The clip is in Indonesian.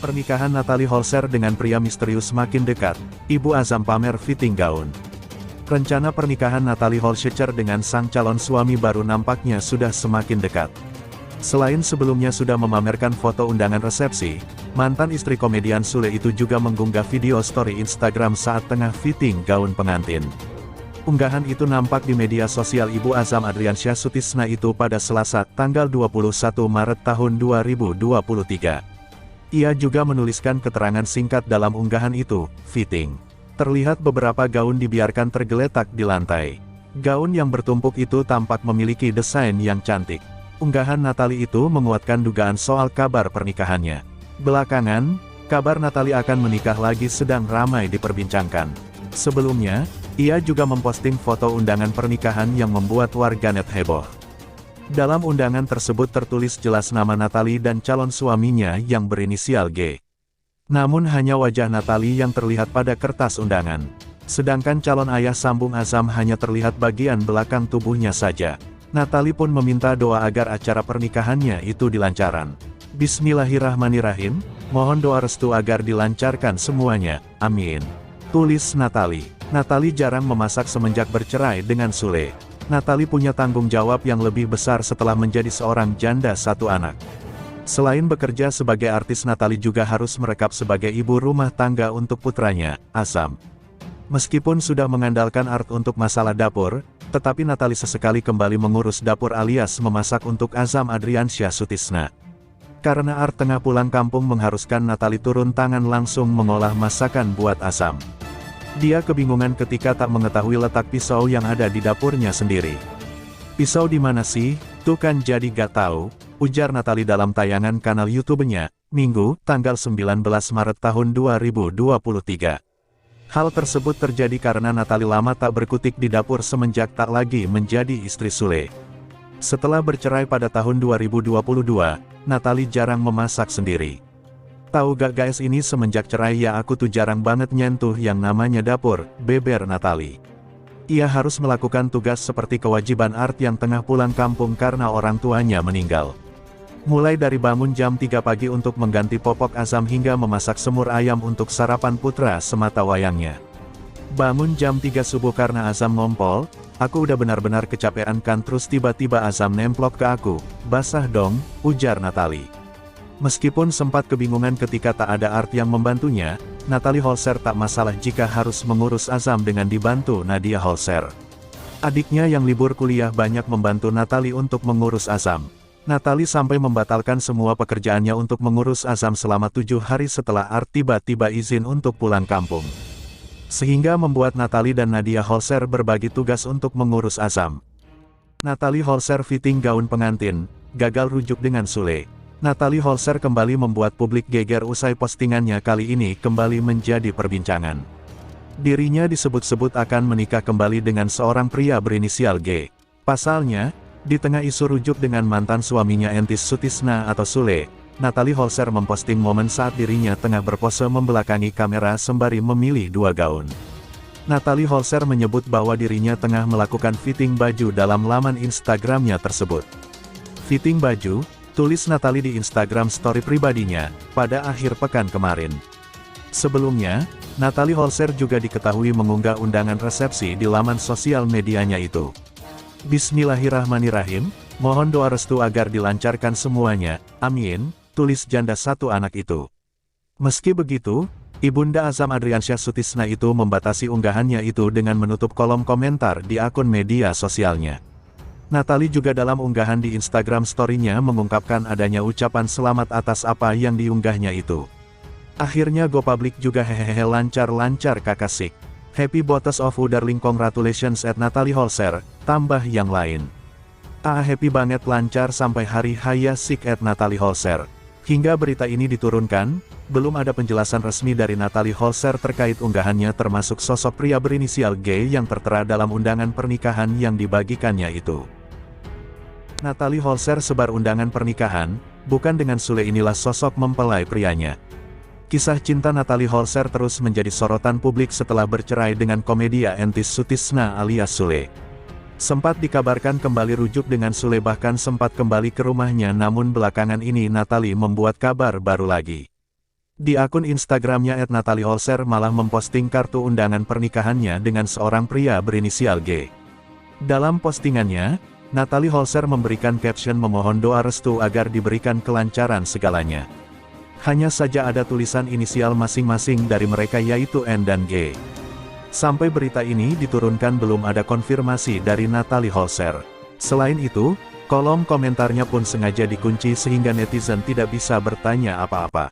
Pernikahan Natalie Holzer dengan pria misterius makin dekat, Ibu Azam pamer fitting gaun. Rencana pernikahan Natalie Holzer dengan sang calon suami baru nampaknya sudah semakin dekat. Selain sebelumnya sudah memamerkan foto undangan resepsi, mantan istri komedian Sule itu juga mengunggah video story Instagram saat tengah fitting gaun pengantin. Unggahan itu nampak di media sosial Ibu Azam Adriansyah Sutisna itu pada Selasa, tanggal 21 Maret tahun 2023. Ia juga menuliskan keterangan singkat dalam unggahan itu, fitting. Terlihat beberapa gaun dibiarkan tergeletak di lantai. Gaun yang bertumpuk itu tampak memiliki desain yang cantik. Unggahan Natalie itu menguatkan dugaan soal kabar pernikahannya. Belakangan, kabar Natalie akan menikah lagi sedang ramai diperbincangkan. Sebelumnya, ia juga memposting foto undangan pernikahan yang membuat warganet heboh. Dalam undangan tersebut tertulis jelas nama Natalie dan calon suaminya yang berinisial G. Namun hanya wajah Natalie yang terlihat pada kertas undangan. Sedangkan calon ayah sambung Azam hanya terlihat bagian belakang tubuhnya saja. Natalie pun meminta doa agar acara pernikahannya itu dilancarkan. Bismillahirrahmanirrahim, mohon doa restu agar dilancarkan semuanya, amin. Tulis Natalie. Natalie jarang memasak semenjak bercerai dengan Sule. Natalie punya tanggung jawab yang lebih besar setelah menjadi seorang janda satu anak. Selain bekerja sebagai artis, Natalie juga harus merekap sebagai ibu rumah tangga untuk putranya, Azam. Meskipun sudah mengandalkan art untuk masalah dapur, tetapi Natalie sesekali kembali mengurus dapur alias memasak untuk Azam Adriansyah Sutisna. Karena art tengah pulang kampung mengharuskan Natalie turun tangan langsung mengolah masakan buat Azam. Dia kebingungan ketika tak mengetahui letak pisau yang ada di dapurnya sendiri. Pisau di mana sih? Tuh kan jadi gak tahu, ujar Natalie dalam tayangan kanal YouTube-nya, Minggu, tanggal 19 Maret tahun 2023. Hal tersebut terjadi karena Natalie lama tak berkutik di dapur semenjak tak lagi menjadi istri Sule. Setelah bercerai pada tahun 2022, Natalie jarang memasak sendiri. Tahu gak guys, ini semenjak cerai ya aku tuh jarang banget nyentuh yang namanya dapur, beber Natalie. Ia harus melakukan tugas seperti kewajiban art yang tengah pulang kampung karena orang tuanya meninggal. Mulai dari bangun jam 3 pagi untuk mengganti popok Azam hingga memasak semur ayam untuk sarapan putra semata wayangnya. Bangun jam 3 subuh karena Azam ngompol, aku udah benar-benar kecapean kan, terus tiba-tiba Azam nemplok ke aku, basah dong, ujar Natalie. Meskipun sempat kebingungan ketika tak ada art yang membantunya, Natalie Holzer tak masalah jika harus mengurus Azam dengan dibantu Nadia Holzer. Adiknya yang libur kuliah banyak membantu Natalie untuk mengurus Azam. Natalie sampai membatalkan semua pekerjaannya untuk mengurus Azam selama 7 hari setelah art tiba-tiba izin untuk pulang kampung. Sehingga membuat Natalie dan Nadia Holzer berbagi tugas untuk mengurus Azam. Natalie Holzer fitting gaun pengantin, gagal rujuk dengan Sule. Natalie Holzer kembali membuat publik geger usai postingannya kali ini kembali menjadi perbincangan. Dirinya disebut-sebut akan menikah kembali dengan seorang pria berinisial G. Pasalnya, di tengah isu rujuk dengan mantan suaminya Entis Sutisna atau Sule, Natalie Holzer memposting momen saat dirinya tengah berpose membelakangi kamera sembari memilih 2 gaun. Natalie Holzer menyebut bahwa dirinya tengah melakukan fitting baju dalam laman Instagramnya tersebut. Fitting baju, tulis Natalie di Instagram story pribadinya, pada akhir pekan kemarin. Sebelumnya, Natalie Holzer juga diketahui mengunggah undangan resepsi di laman sosial medianya itu. Bismillahirrahmanirrahim, mohon doa restu agar dilancarkan semuanya, amin, tulis janda satu anak itu. Meski begitu, Ibunda Azam Adriansyah Sutisna itu membatasi unggahannya itu dengan menutup kolom komentar di akun media sosialnya. Natalie juga dalam unggahan di Instagram story-nya mengungkapkan adanya ucapan selamat atas apa yang diunggahnya itu. Akhirnya go public juga, hehehe, lancar-lancar kakasik. Happy botes of darling, congratulations at Natalie Holzer, tambah yang lain. Happy banget, lancar sampai hari haya sik at Natalie Holzer. Hingga berita ini diturunkan, belum ada penjelasan resmi dari Natalie Holzer terkait unggahannya termasuk sosok pria berinisial G yang tertera dalam undangan pernikahan yang dibagikannya itu. Natalie Holzer sebar undangan pernikahan, bukan dengan Sule, inilah sosok mempelai prianya. Kisah cinta Natalie Holzer terus menjadi sorotan publik setelah bercerai dengan komedia Entis Sutisna alias Sule. Sempat dikabarkan kembali rujuk dengan Sule, bahkan sempat kembali ke rumahnya, namun belakangan ini Natalie membuat kabar baru lagi. Di akun Instagramnya @NatalieHolzer malah memposting kartu undangan pernikahannya dengan seorang pria berinisial G. Dalam postingannya, Natalie Holzer memberikan caption memohon doa restu agar diberikan kelancaran segalanya. Hanya saja ada tulisan inisial masing-masing dari mereka yaitu N dan G. Sampai berita ini diturunkan belum ada konfirmasi dari Natalie Holzer. Selain itu, kolom komentarnya pun sengaja dikunci sehingga netizen tidak bisa bertanya apa-apa.